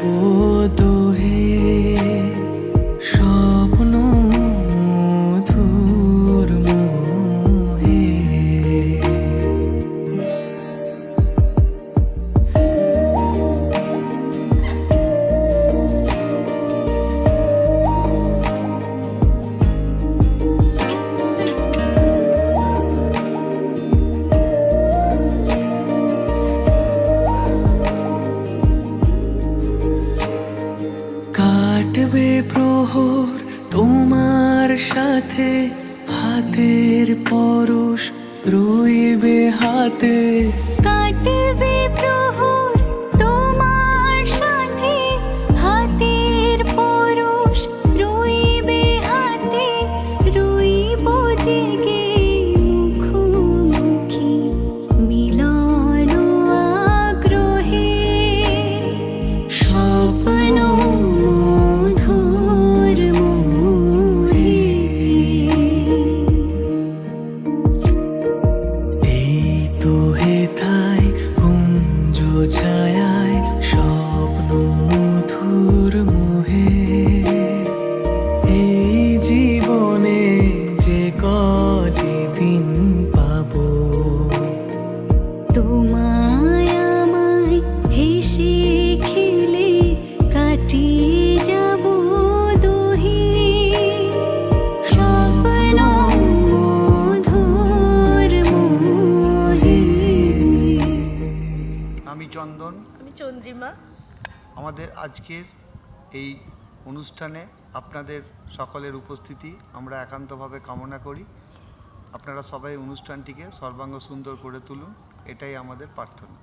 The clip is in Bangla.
দোহে স্বপ্ন মধুর মোহে। কাটবে প্রহর তোমার সাথে, হাতের পরশ রইবে হাতে। কাটবে প্রহর তোমার সাথে, হাতের পরশ রইবে হাতে। রইব জেগে মুখোমুখি মিলন আগ্রহে। স্বপ্ন মধুর মোহে। এই তো হেথায় কুঞ্জ ছায়ায় স্বপ্ন মধুর মোহে। এই জীবনে যে কটি দিন পাবো, তোমায় আমায় হেসে খেলে কাটিয়ে যাব দুহি। স্বপ্ন মধুর মোহে। আমি চন্দন। আমি চন্দ্রিমা। আমাদের আজকের এই অনুষ্ঠানে আপনাদের সকলের উপস্থিতি আমরা একান্তভাবে কামনা করি। আপনারা সবাই অনুষ্ঠানটিকে সর্বাঙ্গ সুন্দর করে তুলুন, এটাই আমাদের প্রার্থনা।